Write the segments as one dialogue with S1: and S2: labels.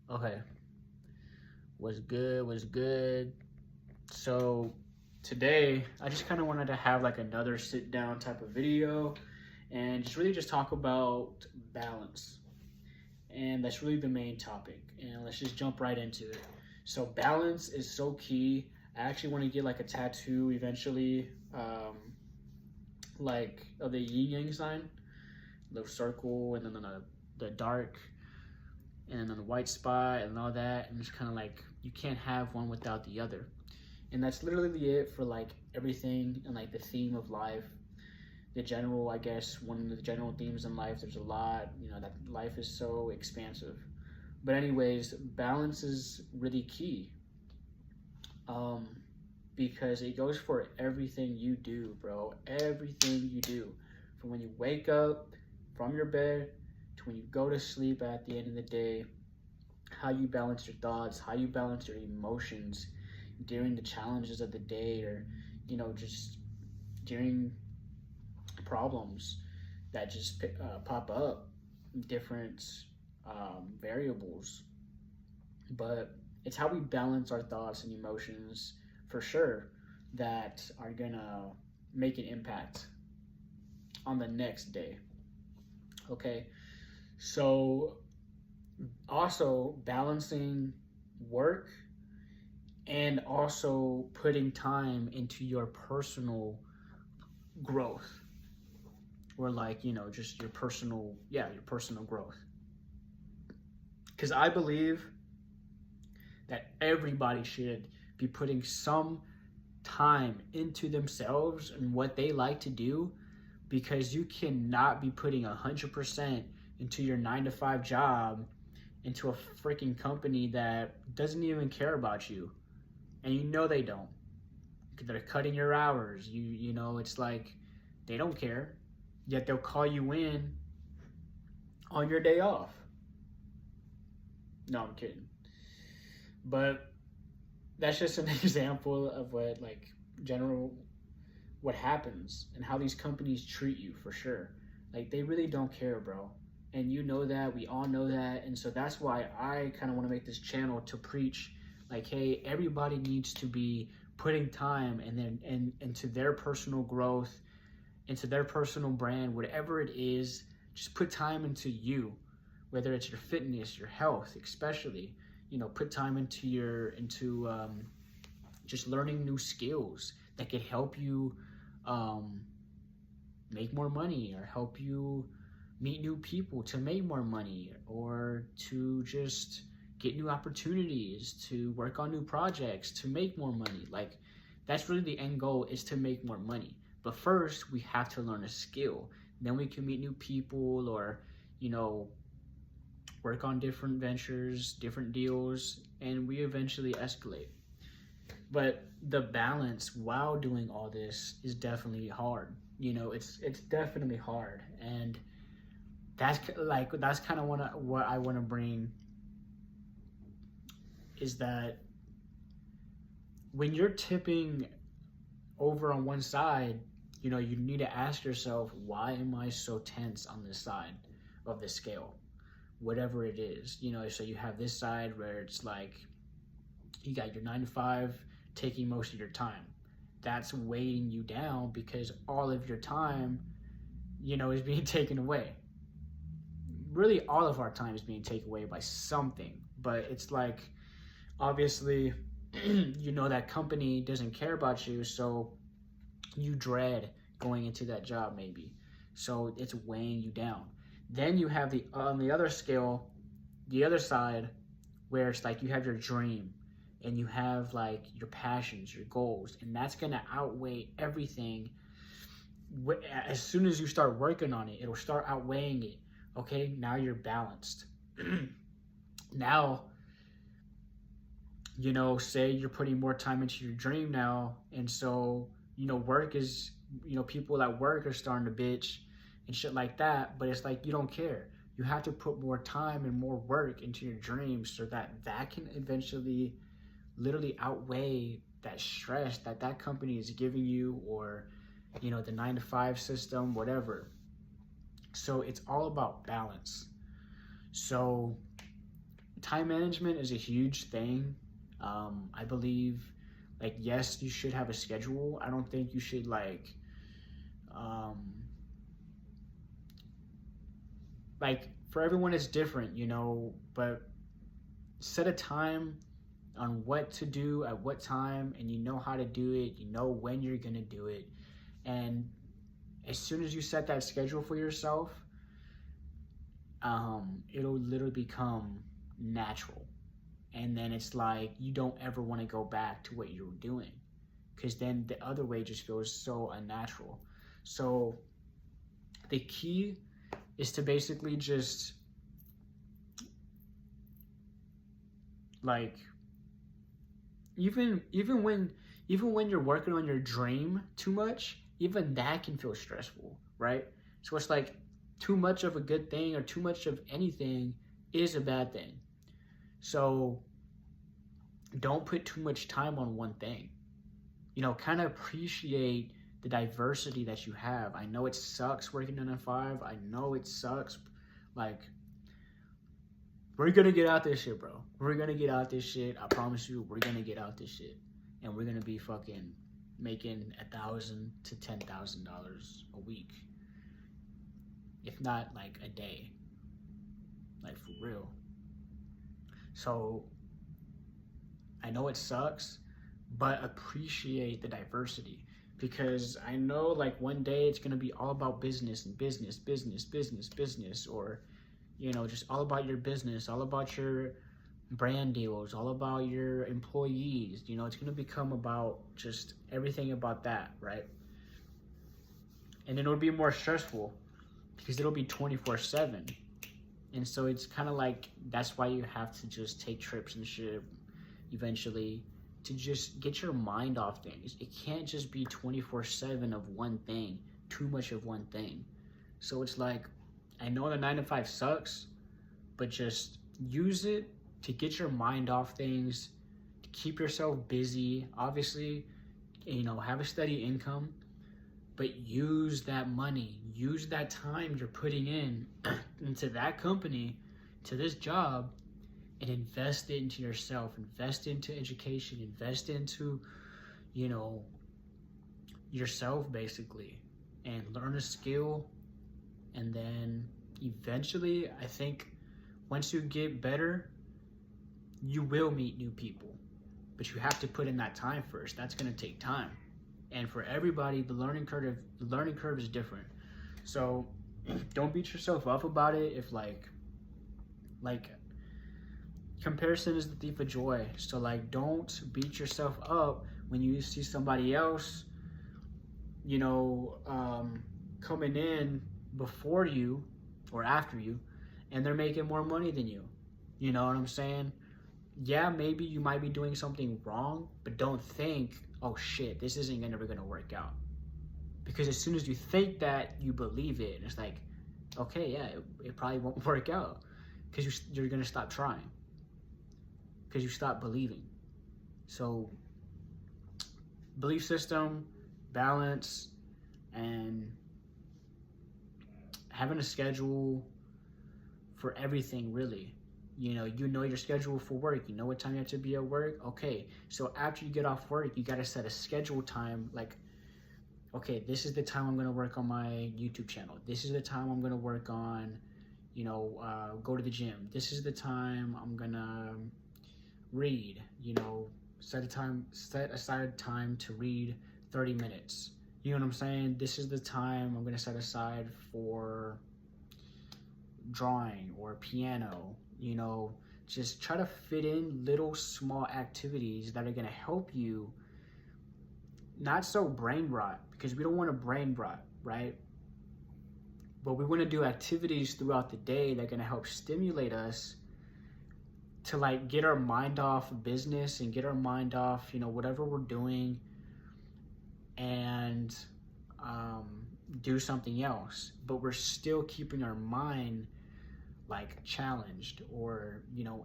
S1: Okay, what's good? What's good? So today, I just kind of wanted to have like another sit down type of video and just really just talk about balance. And that's really the main topic. And let's just jump right into it. So balance is so key. I actually want to get like a tattoo eventually, like of the yin yang sign, the circle, and then the dark and then the white spot and all that, and it's kind of like you can't have one without the other. And that's literally it for like everything and like the theme of life. The general, I guess, one of the general themes in life, there's a lot, that life is so expansive. But anyways, balance is really key, um, because it goes for everything you do, bro. Everything you do, from when you wake up from your bed to when you go to sleep at the end of the day, how you balance your thoughts, how you balance your emotions during the challenges of the day, or just during problems that just pop up, different variables. But it's how we balance our thoughts and emotions for sure that are gonna make an impact on the next day. Okay, so also balancing work and also putting time into your personal growth, or like just your personal growth, because I believe that everybody should be putting some time into themselves and what they like to do, because you cannot be putting 100% into your 9 to 5 job, into a freaking company that doesn't even care about you, and they don't. They're cutting your hours. It's like they don't care, yet they'll call you in on your day off. No, I'm kidding. But that's just an example of what happens and how these companies treat you, for sure. Like, they really don't care, bro. And that, we all know that. And so that's why I kind of want to make this channel to preach, like, hey, everybody needs to be putting time into their personal growth, into their personal brand, whatever it is. Just put time into you, whether it's your fitness, your health, especially. Put time into just learning new skills that could help you make more money, or help you meet new people to make more money, or to just get new opportunities, to work on new projects, to make more money. Like, that's really the end goal, is to make more money. But first, we have to learn a skill. Then we can meet new people, or, work on different ventures, different deals, and we eventually escalate. But the balance while doing all this is definitely hard. It's definitely hard. And that's kind of what I want to bring, is that when you're tipping over on one side, you need to ask yourself, why am I so tense on this side of the scale? Whatever it is, so you have this side where it's like you got your 9 to 5 taking most of your time. That's weighing you down, because all of your time, is being taken away. Really, all of our time is being taken away by something. But it's like, obviously, that company doesn't care about you, so you dread going into that job, maybe. So it's weighing you down. Then you have on the other scale, the other side, where it's like you have your dream, and you have like your passions, your goals, and that's gonna outweigh everything. As soon as you start working on it, it'll start outweighing it. Okay, now you're balanced. Now, say you're putting more time into your dream now, and so work is, people at work are starting to bitch and shit like that, but it's like you don't care. You have to put more time and more work into your dreams, so that can eventually literally outweigh that stress that company is giving you, or the 9 to 5 system, whatever. So it's all about balance. So time management is a huge thing. I believe, like, yes, you should have a schedule. I don't think you should um, like for everyone it's different, but set a time on what to do at what time, and you know how to do it, you know when you're gonna do it. And as soon as you set that schedule for yourself, it'll literally become natural. And then it's like you don't ever want to go back to what you were doing, because then the other way just feels so unnatural. So the key is to basically just like even when you're working on your dream too much, even that can feel stressful, right? So it's like too much of a good thing or too much of anything is a bad thing. So don't put too much time on one thing. Kind of appreciate the diversity that you have. I know it sucks working 9 to 5. I know it sucks. Like, we're gonna get out this shit, bro. We're gonna get out this shit. I promise you, we're gonna get out this shit. And we're gonna be fucking making $1,000 to $10,000 a week. If not like a day. Like, for real. So I know it sucks, but appreciate the diversity, because I know like one day it's gonna be all about business and business, or just all about your business, all about your brand deals, all about your employees. It's gonna become about just everything about that, right? And then it'll be more stressful because it'll be 24/7. And so it's kind of like, that's why you have to just take trips and shit eventually to just get your mind off things. It can't just be 24/7 of one thing, too much of one thing. So it's like, I know the 9 to 5 sucks, but just use it to get your mind off things, to keep yourself busy. Obviously, have a steady income, but use that money, use that time you're putting into that company, to this job, and invest it into yourself, invest into education, invest into, yourself basically, and learn a skill. And then eventually, I think once you get better, you will meet new people, but you have to put in that time first. That's going to take time. And for everybody, the learning curve is different. So don't beat yourself up about it. If like comparison is the thief of joy. So like, don't beat yourself up when you see somebody else, coming in before you or after you, and they're making more money than you. You know what I'm saying? Yeah, maybe you might be doing something wrong, but don't think, oh shit, this isn't ever gonna work out. Because as soon as you think that, you believe it, and it's like, okay, yeah, it probably won't work out, because you're gonna stop trying, because you stop believing. So belief system, balance, and having a schedule for everything, really. You know your schedule for work. You know what time you have to be at work. Okay, so after you get off work, you gotta set a schedule time. Like, okay, this is the time I'm gonna work on my YouTube channel. This is the time I'm gonna work on, go to the gym. This is the time I'm gonna read. Set aside time to read 30 minutes. You know what I'm saying? This is the time I'm gonna set aside for drawing or piano. Just try to fit in little small activities that are gonna help you, not so brain rot, because we don't want to brain rot, right? But we want to do activities throughout the day that are gonna help stimulate us to like get our mind off business and get our mind off, whatever we're doing, and do something else. But we're still keeping our mind like challenged or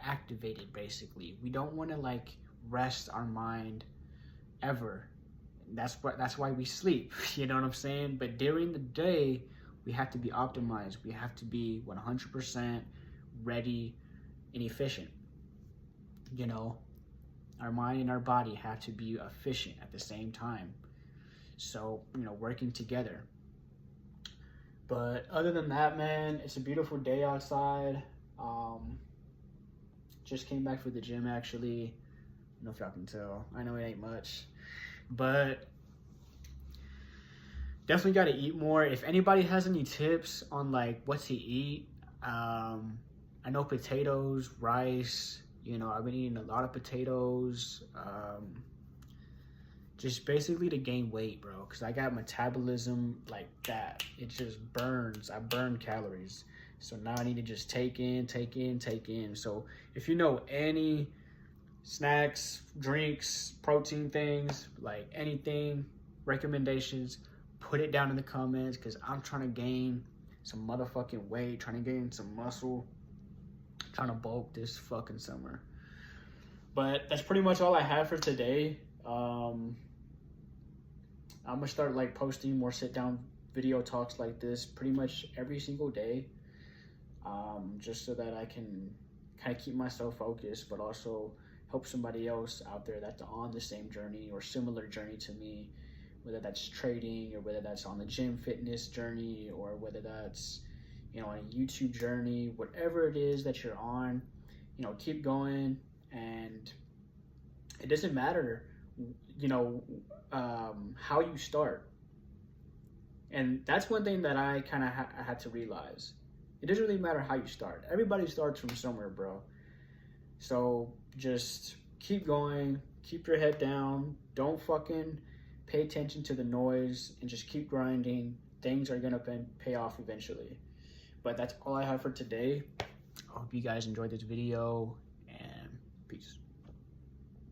S1: activated. Basically, we don't want to like rest our mind ever. That's why we sleep. You know what I'm saying? But during the day, we have to be optimized. We have to be 100% ready and efficient. you know, our mind and our body have to be efficient at the same time. So, you know, working together. But other than that, man, it's a beautiful day outside. Just came back from the gym, actually. I don't know if y'all can tell. I know it ain't much. But definitely got to eat more. If anybody has any tips on, like, what to eat, I know potatoes, rice, you know, I've been eating a lot of potatoes. Just basically to gain weight, bro, because I got metabolism like that. It just burns. I burn calories. So now I need to just take in. So if you know any snacks, drinks, protein things, like anything, recommendations, put it down in the comments, because I'm trying to gain some motherfucking weight, trying to gain some muscle, trying to bulk this fucking summer. But that's pretty much all I have for today. I'm gonna start like posting more sit down video talks like this pretty much every single day, just so that I can kind of keep myself focused, but also help somebody else out there that's on the same journey or similar journey to me, whether that's trading or whether that's on the gym fitness journey or whether that's, you know, on a YouTube journey. Whatever it is that you're on, you know, keep going. And it doesn't matter, you know, how you start. And that's one thing that I kind of had to realize. It doesn't really matter how you start. Everybody starts from somewhere, bro. So just keep going, keep your head down, don't fucking pay attention to the noise, and just keep grinding. Things are gonna pay off eventually. But that's all I have for today. I hope you guys enjoyed this video.